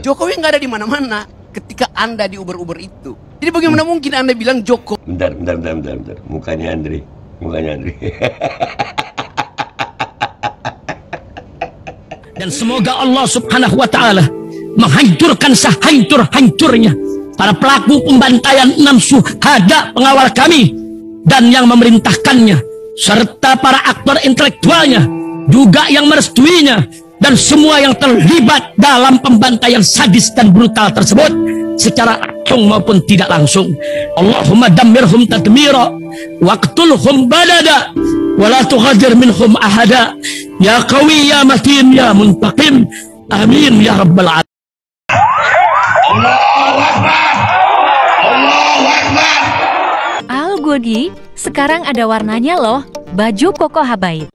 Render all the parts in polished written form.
Jokowi nggak ada di mana-mana ketika Anda di Uber-Uber itu. Jadi bagaimana mungkin Anda bilang Jokowi? Bentar. Mukanya Andre. Dan semoga Allah Subhanahu wa Ta'ala menghancurkan sehancur-hancurnya para pelaku pembantaian 6 syuhada pengawal kami dan yang memerintahkannya, serta para aktor intelektualnya juga yang merestuinya, dan semua yang terlibat dalam pembantaian sadis dan brutal tersebut secara langsung maupun tidak langsung. Allahumma dammirhum tadmira waqtulhum badada wa la tughadir minhum ahada ya qawi ya matin ya muntaqim amin ya rabbal alamin. Al Godi, sekarang ada warnanya loh, baju koko habaib.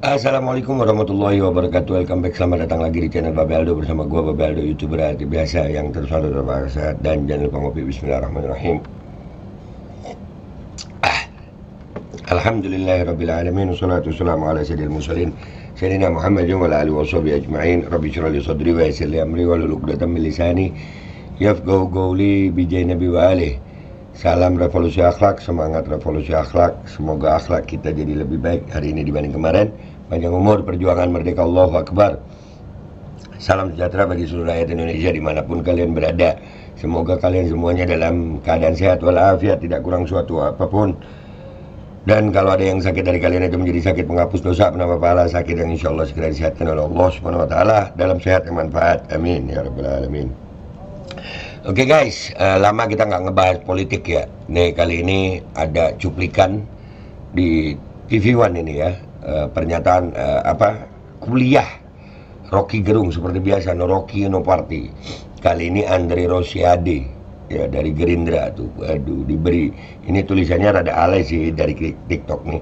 Assalamualaikum warahmatullahi wabarakatuh. Welcome back, selamat datang lagi di channel Babe Aldo bersama gua Babe Aldo, youtuber arti biasa yang terus selalu sehat, dan jangan lupa ngopi. Bismillahirrahmanirrahim. Alhamdulillahirrabbilalamin. Wassalatu wassalamu ala sayyidil mursalin Sayyidina Muhammad wa ala alihi wa sahbihi ajma'in. Rabbi shrah li sadri wa yassir li amri wahlul 'uqdatam min lisani yafqahu qawli bi jahi nabi wa alihi. Salam revolusi akhlak, semangat revolusi akhlak. Semoga akhlak kita jadi lebih baik hari ini dibanding kemarin. Panjang umur, perjuangan merdeka, Allahu Akbar. Salam sejahtera bagi seluruh rakyat Indonesia dimanapun kalian berada. Semoga kalian semuanya dalam keadaan sehat walafiat, tidak kurang suatu apapun. Dan kalau ada yang sakit dari kalian itu menjadi sakit penghapus dosa, penambah pahala, sakit yang insya Allah segera disehatkan oleh Allah Subhanahu Wa Taala dalam sehat yang manfaat. Amin ya rabbal alamin. Oke guys, lama kita nggak ngebahas politik ya. Nih kali ini ada cuplikan di TV One ini ya, pernyataan kuliah Rocky Gerung seperti biasa, no Rocky no party. Kali ini Andre Rosiade ya dari Gerindra tuh, aduh diberi, ini tulisannya rada alay sih dari TikTok nih.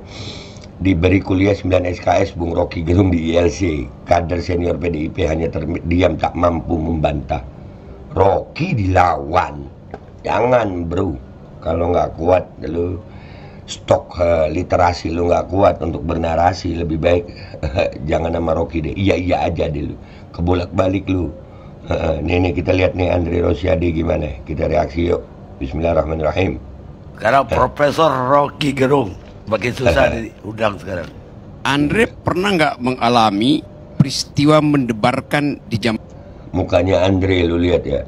Diberi kuliah 9 SKS Bung Rocky Gerung di ILC, kader senior PDIP hanya terdiam tak mampu membantah. Rocky dilawan, jangan bro, kalau nggak kuat lu stok literasi lu nggak kuat untuk bernarasi, lebih baik jangan sama Rocky deh, iya aja deh lu, kebolak-balik lu. Nih kita lihat nih Andre Rosiade gimana, kita reaksi yuk. Bismillahirrahmanirrahim. Sekarang Profesor Rocky Gerung makin susah diundang sekarang. Andre pernah nggak mengalami peristiwa mendebarkan di jam? Mukanya Andre lu lihat ya.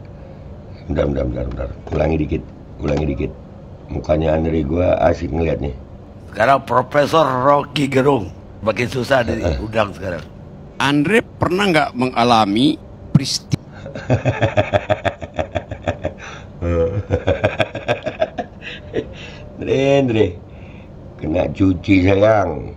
Bentar. Ulangi dikit. Mukanya Andre gua asik ngeliat nih. Sekarang Profesor Rocky Gerung makin susah diundang sekarang. Andre pernah nggak mengalami peristiwa? Andre kena cuci sayang.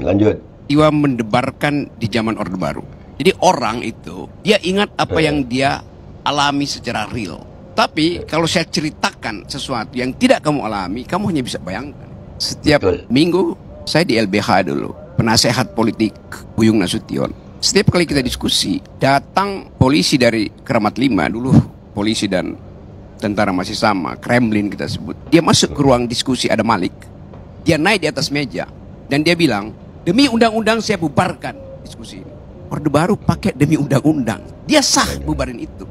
Lanjut. Peristiwa mendebarkan di zaman Orde Baru. Jadi orang itu dia ingat apa yang dia alami secara real. Tapi kalau saya ceritakan sesuatu yang tidak kamu alami, kamu hanya bisa bayangkan. Setiap minggu saya di LBH dulu, penasehat politik Buyung Nasution. Setiap kali kita diskusi, datang polisi dari Kramat 5 dulu, polisi dan tentara masih sama, Kremlin kita sebut. Dia masuk ke ruang diskusi, ada Malik. Dia naik di atas meja dan dia bilang, demi undang-undang saya bubarkan diskusi ini. Orde Baru pakai demi undang-undang. Dia sah bubarin itu.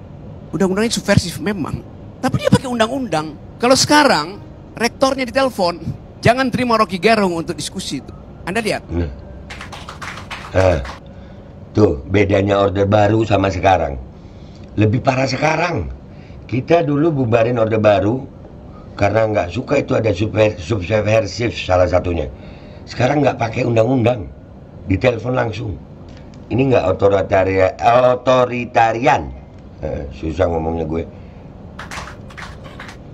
Undang-undangnya subversif memang, tapi dia pakai undang-undang. Kalau sekarang rektornya ditelepon, jangan terima Rocky Gerung untuk diskusi itu. Anda lihat. Tuh bedanya Orde Baru sama sekarang. Lebih parah sekarang. Kita dulu bubarin Orde Baru karena nggak suka itu ada subversif salah satunya. Sekarang nggak pakai undang-undang, ditelepon langsung. Ini nggak otoritarian. Susah ngomongnya gue.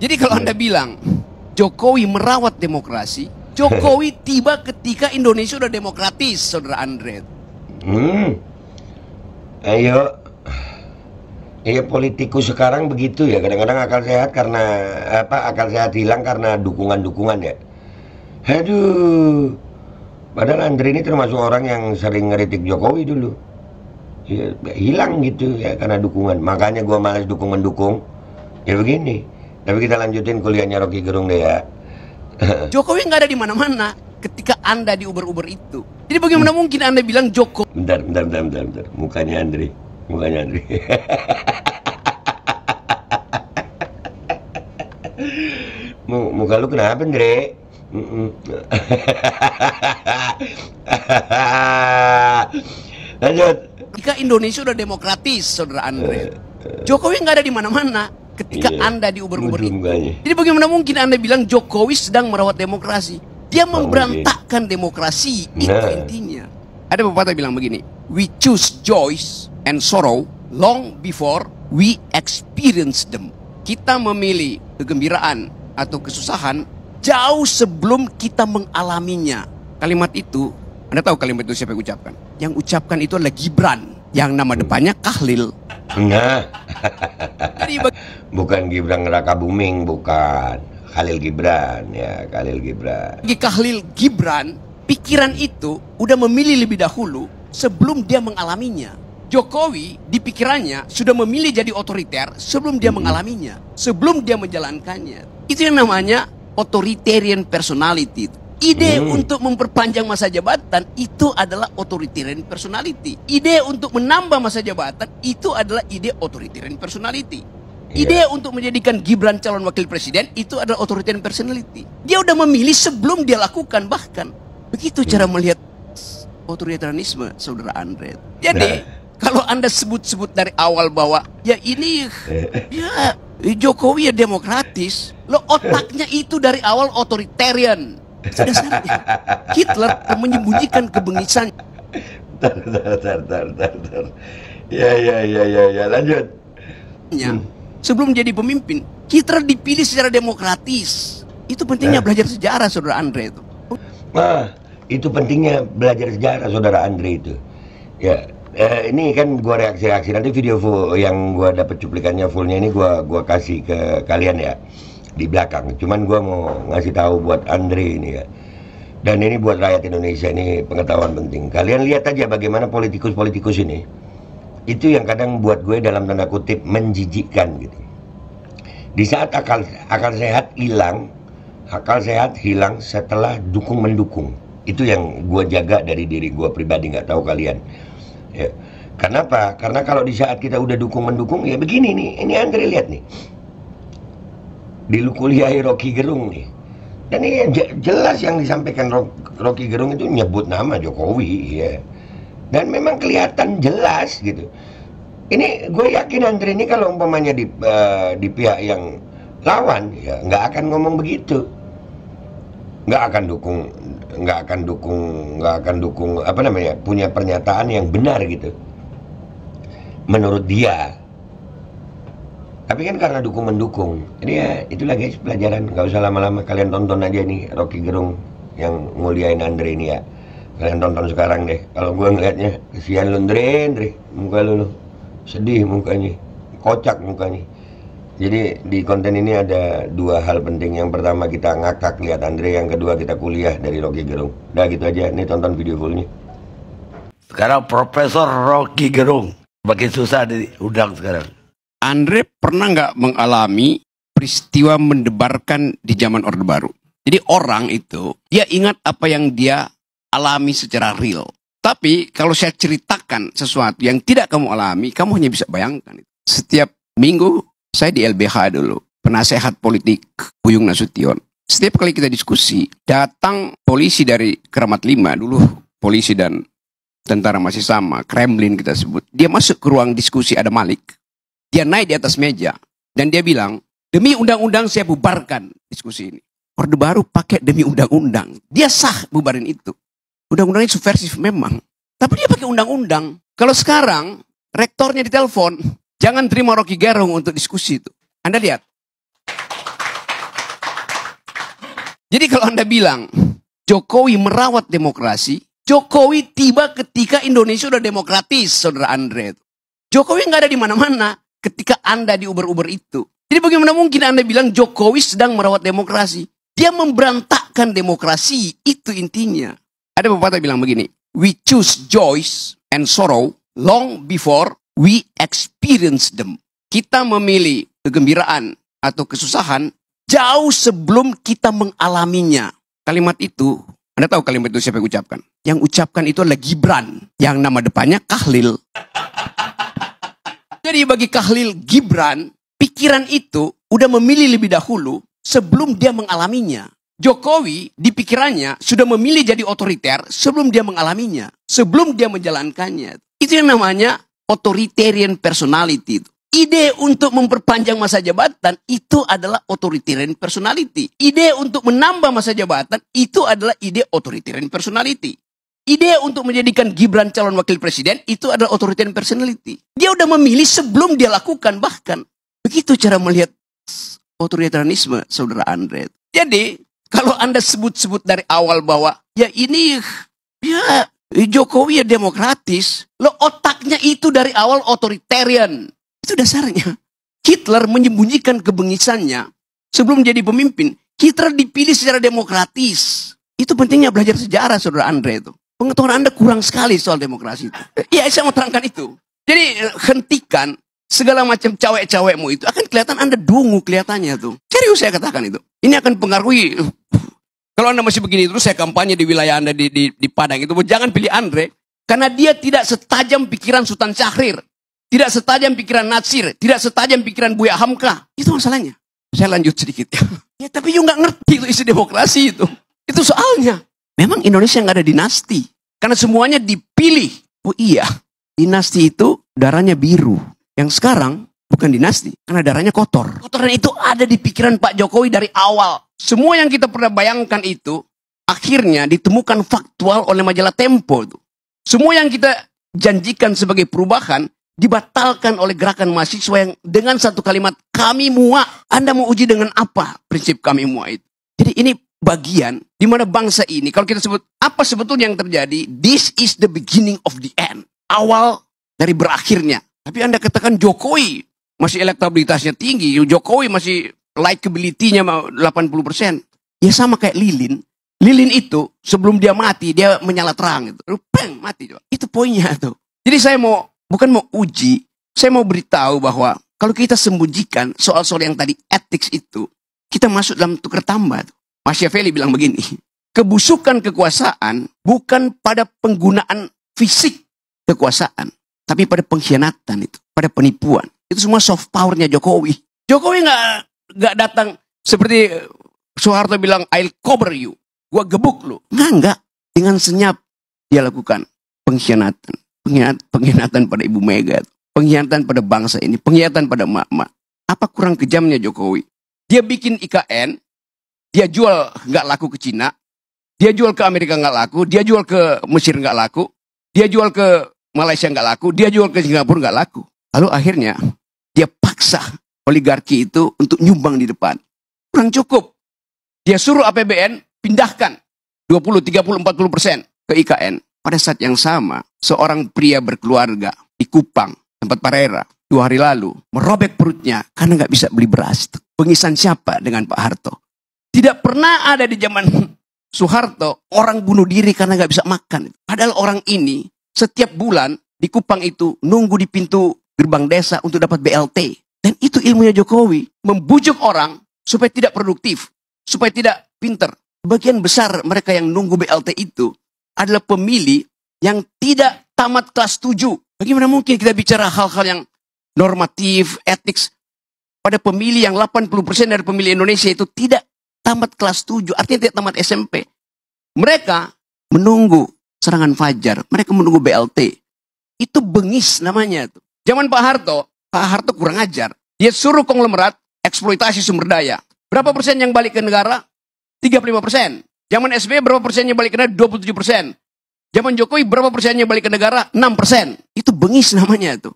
Jadi kalau Anda bilang Jokowi merawat demokrasi, Jokowi tiba ketika Indonesia udah demokratis, saudara Andre. Ayo politikus sekarang begitu ya, kadang-kadang akal sehat karena akal sehat hilang karena dukungan ya. Aduh. Padahal Andre ini termasuk orang yang sering ngeritik Jokowi dulu. Ya, hilang gitu ya karena dukungan. Makanya gua malas dukung-mendukung. Ya begini. Tapi kita lanjutin kuliahnya Rocky Gerung deh ya. Jokowi nggak ada di mana-mana ketika Anda di Uber-Uber itu. Jadi bagaimana mungkin Anda bilang Jokowi? Bentar. Mukanya Andre. Muka lu kenapa, Andre? Lanjut. Ketika Indonesia udah demokratis, saudara Andre. Jokowi nggak ada di mana-mana ketika Iya, Anda di Uber-Uber lucu itu. mukanya. Jadi bagaimana mungkin Anda bilang Jokowi sedang merawat demokrasi? Dia memberantakkan demokrasi, itu Nah. intinya. Ada pepatah bilang begini, we choose joys and sorrow long before we experience them. Kita memilih kegembiraan atau kesusahan jauh sebelum kita mengalaminya. Kalimat itu, Anda tahu kalimat itu siapa yang ucapkan? Yang ucapkan itu adalah Gibran, yang nama depannya Kahlil. Nah, Jadi bukan Gibran Rakabuming, bukan. Khalil Gibran, ya Khalil Gibran. bagi Kahlil Gibran, pikiran itu udah memilih lebih dahulu sebelum dia mengalaminya. Jokowi di pikirannya sudah memilih jadi otoriter sebelum dia mengalaminya, sebelum dia menjalankannya. Itu yang namanya authoritarian personality. Ide untuk memperpanjang masa jabatan itu adalah authoritarian personality. Ide untuk menambah masa jabatan itu adalah ide authoritarian personality. Ide untuk menjadikan Gibran calon wakil presiden itu adalah authoritarian personality. Dia udah memilih sebelum dia lakukan bahkan. Begitu cara melihat otoritarianisme, saudara Andre. Jadi kalau Anda sebut-sebut dari awal bahwa ya ini ya Jokowi ya demokratis, lo otaknya itu dari awal otoritarian. Sudah saatnya Hitler menyembunyikan kebengisan. Tar. Ya, lanjut. Sebelum jadi pemimpin, Hitler dipilih secara demokratis. Itu pentingnya belajar sejarah, saudara Andre itu. Nah, itu pentingnya belajar sejarah, saudara Andre itu. Ya, ini kan gua reaksi nanti video full yang gua dapat cuplikannya fullnya ini gua kasih ke kalian ya di belakang. Cuman gua mau ngasih tahu buat Andre ini ya. Dan ini buat rakyat Indonesia, ini pengetahuan penting. Kalian lihat aja bagaimana politikus ini. Itu yang kadang buat gue dalam tanda kutip menjijikkan gitu. Di saat akal sehat hilang setelah dukung-mendukung. Itu yang gue jaga dari diri gue pribadi, nggak tahu kalian. Ya. Kenapa? Karena kalau di saat kita udah dukung-mendukung, ya begini nih. Ini Andre lihat nih. Di kuliah Rocky Gerung nih. Dan ini jelas yang disampaikan Rocky Gerung itu nyebut nama Jokowi ya. Dan memang kelihatan jelas gitu. Ini gue yakin Andre ini kalau umpamanya di pihak yang lawan ya nggak akan ngomong begitu. Nggak akan dukung apa namanya, punya pernyataan yang benar gitu. Menurut dia. Tapi kan karena dukung-mendukung. Jadi ya itulah guys pelajaran. Nggak usah lama-lama, kalian tonton aja nih Rocky Gerung yang nguliain Andre ini ya. Kalian tonton sekarang deh. Kalau gue ngeliatnya, kesian lu Andre, muka lu sedih mukanya, kocak mukanya. Jadi di konten ini ada dua hal penting. Yang pertama kita ngakak lihat Andre, yang kedua kita kuliah dari Rocky Gerung. Udah gitu aja, nih tonton video fullnya. Sekarang Profesor Rocky Gerung makin susah diundang sekarang. Andre pernah nggak mengalami peristiwa mendebarkan di zaman Orde Baru? Jadi orang itu, dia ingat apa yang dia alami secara real. Tapi kalau saya ceritakan sesuatu yang tidak kamu alami, kamu hanya bisa bayangkan. Setiap minggu saya di LBH dulu, penasehat politik Buyung Nasution. Setiap kali kita diskusi, datang polisi dari Kramat 5, dulu polisi dan tentara masih sama, Kremlin kita sebut. Dia masuk ke ruang diskusi, ada Malik. Dia naik di atas meja dan dia bilang, demi undang-undang saya bubarkan diskusi ini. Orde Baru pakai demi undang-undang. Dia sah bubarin itu. Undang-undangnya subversif memang. Tapi dia pakai undang-undang. Kalau sekarang, rektornya ditelepon, jangan terima Rocky Gerung untuk diskusi itu. Anda lihat. Jadi kalau Anda bilang, Jokowi merawat demokrasi, Jokowi tiba ketika Indonesia udah demokratis, saudara Andre. Jokowi nggak ada di mana-mana ketika Anda di Uber-Uber itu. Jadi bagaimana mungkin Anda bilang Jokowi sedang merawat demokrasi? Dia memberantakkan demokrasi, itu intinya. Ada pepatah bilang begini, we choose joys and sorrow long before we experience them. Kita memilih kegembiraan atau kesusahan jauh sebelum kita mengalaminya. Kalimat itu, Anda tahu kalimat itu siapa yang ucapkan? Yang ucapkan itu adalah Gibran, yang nama depannya Khalil. Jadi bagi Khalil Gibran, pikiran itu udah memilih lebih dahulu sebelum dia mengalaminya. Jokowi di pikirannya sudah memilih jadi otoriter sebelum dia mengalaminya, sebelum dia menjalankannya. Itu yang namanya authoritarian personality. Ide untuk memperpanjang masa jabatan itu adalah authoritarian personality. Ide untuk menambah masa jabatan itu adalah ide authoritarian personality. Ide untuk menjadikan Gibran calon wakil presiden itu adalah authoritarian personality. Dia udah memilih sebelum dia lakukan bahkan. Begitu cara melihat otoritarianisme, saudara Andre. Jadi, kalau Anda sebut-sebut dari awal bahwa ya ini ya Jokowi ya demokratis, lo otaknya itu dari awal otoritarian. Itu dasarnya. Hitler menyembunyikan kebengisannya sebelum jadi pemimpin. Hitler dipilih secara demokratis. Itu pentingnya belajar sejarah, saudara Andre itu. Pengetahuan Anda kurang sekali soal demokrasi itu. Ya, saya mau terangkan itu. Jadi, hentikan segala macam cawek-cawekmu itu. Akan kelihatan Anda dungu kelihatannya tuh. Serius saya katakan itu. Ini akan pengaruhi. Kalau Anda masih begini terus, saya kampanye di wilayah Anda di Padang itu. Jangan pilih Andre. Karena dia tidak setajam pikiran Sultan Syahrir. Tidak setajam pikiran Natsir. Tidak setajam pikiran Buya Hamka. Itu masalahnya. Saya lanjut sedikit ya. Ya tapi you nggak ngerti itu isi demokrasi itu. Itu soalnya. Memang Indonesia nggak ada dinasti. Karena semuanya dipilih. Oh iya. Dinasti itu darahnya biru. Yang sekarang bukan dinasti. Karena darahnya kotor. Kotoran itu ada di pikiran Pak Jokowi dari awal. Semua yang kita pernah bayangkan itu. Akhirnya ditemukan faktual oleh majalah Tempo. Itu. Semua yang kita janjikan sebagai perubahan. Dibatalkan oleh gerakan mahasiswa yang dengan satu kalimat. Kami muak. Anda mau uji dengan apa prinsip kami muak itu? Jadi ini bagian di mana bangsa ini, kalau kita sebut apa sebetulnya yang terjadi, this is the beginning of the end. Awal dari berakhirnya. Tapi Anda katakan Jokowi masih elektabilitasnya tinggi, Jokowi masih likability-nya 80%. Ya sama kayak Lilin. Lilin itu sebelum dia mati, dia menyala terang itu. Peng, mati. Itu poinnya tuh. Jadi saya bukan mau uji, saya mau beritahu bahwa kalau kita sembunyikan soal-soal yang tadi etik itu, kita masuk dalam tukar tambah. Machiavelli bilang begini, kebusukan kekuasaan bukan pada penggunaan fisik kekuasaan, tapi pada pengkhianatan itu, pada penipuan. Itu semua soft powernya Jokowi. Jokowi nggak datang seperti Soeharto bilang, I'll cover you, gua gebuk lu. Enggak. Dengan senyap dia lakukan pengkhianatan. Pengkhianatan pada Ibu Mega, pengkhianatan pada bangsa ini, pengkhianatan pada emak-emak. Apa kurang kejamnya Jokowi? Dia bikin IKN, dia jual nggak laku ke Cina, dia jual ke Amerika nggak laku, dia jual ke Mesir nggak laku, dia jual ke Malaysia nggak laku, dia jual ke Singapura nggak laku. Lalu akhirnya dia paksa oligarki itu untuk nyumbang di depan. Kurang cukup. Dia suruh APBN pindahkan 20, 30, 40% ke IKN. Pada saat yang sama, seorang pria berkeluarga di Kupang, tempat Parera, 2 hari lalu, merobek perutnya karena nggak bisa beli beras. Pengisan siapa dengan Pak Harto? Tidak pernah ada di zaman Soeharto orang bunuh diri karena nggak bisa makan. Padahal orang ini setiap bulan di Kupang itu nunggu di pintu gerbang desa untuk dapat BLT. Dan itu ilmunya Jokowi. Membujuk orang supaya tidak produktif, supaya tidak pinter. Bagian besar mereka yang nunggu BLT itu adalah pemilih yang tidak tamat kelas 7. Bagaimana mungkin kita bicara hal-hal yang normatif, etik, pada pemilih yang 80% dari pemilih Indonesia itu tidak tamat kelas 7, artinya tidak tamat SMP. Mereka menunggu serangan fajar, mereka menunggu BLT. Itu bengis namanya. Zaman Pak Harto kurang ajar. Dia suruh konglomerat eksploitasi sumber daya. Berapa persen yang balik ke negara? 35%. Zaman SBY berapa persennya balik ke negara? 27%. Zaman Jokowi berapa persennya balik ke negara? 6%. Itu bengis namanya itu.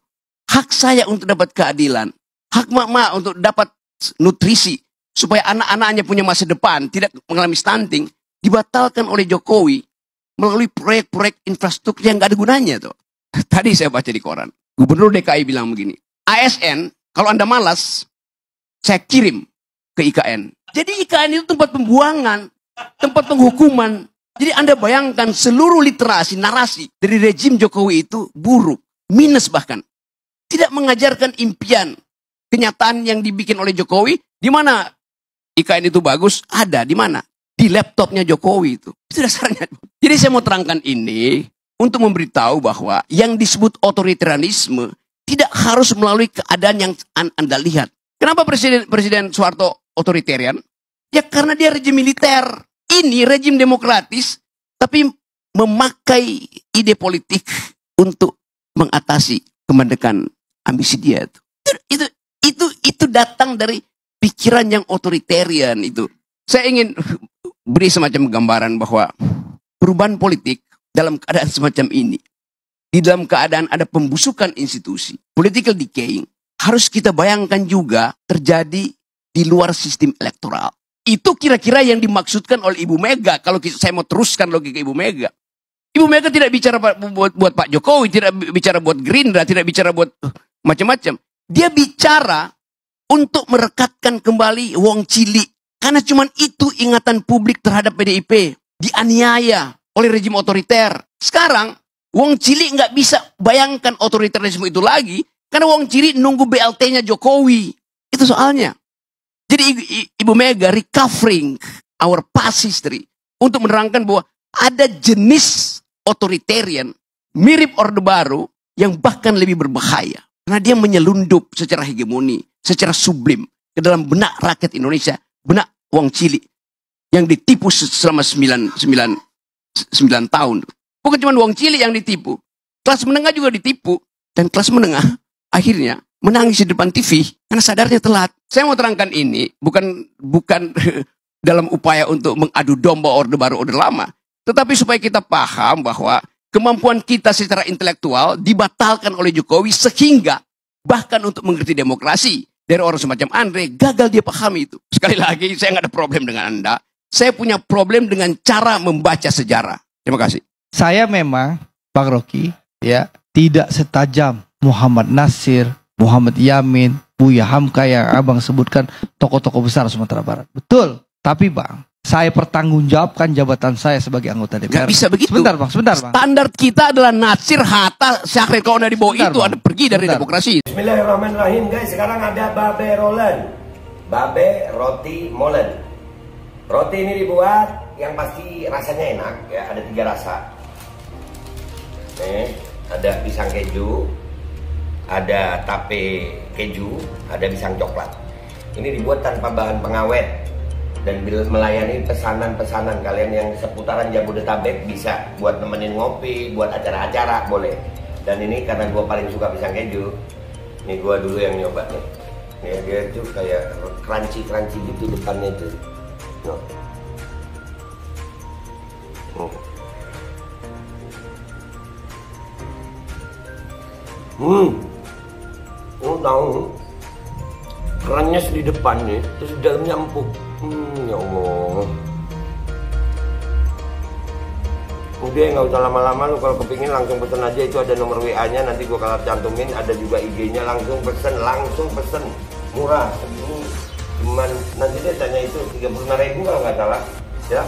Hak saya untuk dapat keadilan. Hak mak-mak untuk dapat nutrisi. Supaya anak-anaknya punya masa depan. Tidak mengalami stunting. Dibatalkan oleh Jokowi. Melalui proyek-proyek infrastruktur yang gak ada gunanya tuh. Tadi saya baca di koran. Gubernur DKI bilang begini. ASN, kalau Anda malas, saya kirim ke IKN. Jadi IKN itu tempat pembuangan. Tempat penghukuman. Jadi Anda bayangkan seluruh literasi, narasi dari rejim Jokowi itu buruk. minus bahkan. Tidak mengajarkan impian, kenyataan yang dibikin oleh Jokowi. Di mana IKN itu bagus? Ada, di mana? Di laptopnya Jokowi itu. Itu dasarnya. Jadi saya mau terangkan ini untuk memberitahu bahwa yang disebut otoritarianisme tidak harus melalui keadaan yang Anda lihat. Kenapa Presiden Soeharto otoritarian? Ya karena dia rejim militer. Ini rejim demokratis, tapi memakai ide politik untuk mengatasi kemandekan ambisi dia. Itu datang dari pikiran yang otoritarian itu. Saya ingin beri semacam gambaran bahwa perubahan politik dalam keadaan semacam ini, di dalam keadaan ada pembusukan institusi, political decaying, harus kita bayangkan juga terjadi di luar sistem elektoral. Itu kira-kira yang dimaksudkan oleh Ibu Mega. Kalau saya mau teruskan logika Ibu Mega. Ibu Mega tidak bicara buat Pak Jokowi, tidak bicara buat Gerindra, tidak bicara buat macam-macam. Dia bicara untuk merekatkan kembali Wong Cilik. Karena cuma itu ingatan publik terhadap PDIP. Dianiaya oleh rejim otoriter. Sekarang, Wong Cilik nggak bisa bayangkan otoritarisme itu lagi. Karena Wong Cilik nunggu BLT-nya Jokowi. Itu soalnya. Jadi Ibu Mega recovering our past history untuk menerangkan bahwa ada jenis otoritarian mirip Orde Baru yang bahkan lebih berbahaya. Karena dia menyelundup secara hegemoni, secara sublim ke dalam benak rakyat Indonesia, benak Wong Cilik yang ditipu selama 9 tahun. Bukan cuma Wong Cilik yang ditipu, kelas menengah juga ditipu, dan kelas menengah akhirnya menangis di depan TV karena sadarnya telat. Saya mau terangkan ini bukan dalam upaya untuk mengadu domba Orde Baru, Orde Lama, tetapi supaya kita paham bahwa kemampuan kita secara intelektual dibatalkan oleh Jokowi sehingga bahkan untuk mengerti demokrasi dari orang semacam Andre gagal dia pahami itu. Sekali lagi saya nggak ada problem dengan Anda. Saya punya problem dengan cara membaca sejarah. Terima kasih. Saya memang Bang Rocky ya tidak setajam Muhammad Nasir, Muhammad Yamin, Buya Hamka yang abang sebutkan tokoh-tokoh besar Sumatera Barat. Betul. Tapi bang, saya pertanggungjawabkan jabatan saya sebagai anggota DPR. Gak bisa begitu. Sebentar bang. Standar kita adalah Nasir, Hatta, Syahrir. Kalau dari bawah itu ada pergi dari demokrasi. Bismillahirrahmanirrahim guys. Sekarang ada Babe Rolen, Babe Roti Molen. Roti ini dibuat yang pasti rasanya enak ya. Ada 3 rasa. Nih, ada pisang keju, ada tape keju, ada pisang coklat. Ini dibuat tanpa bahan pengawet dan melayani pesanan-pesanan kalian yang seputaran Jabodetabek, bisa buat nemenin ngopi, buat acara-acara boleh. Dan ini karena gue paling suka pisang keju, ini gue dulu yang nyoba nih. Ya, dia tuh kayak crunchy gitu depannya tuh. No. Tahu kerannya di depan nih, terus di dalamnya empuk. Ya Allah. Udah nggak usah lama-lama, lu kalau kepingin langsung pesen aja, itu ada nomor WA-nya, nanti gua kalau cantumin, ada juga IG-nya, langsung pesen, murah. Ini cuman nanti dia tanya itu 35.000 kalau nggak salah, ya.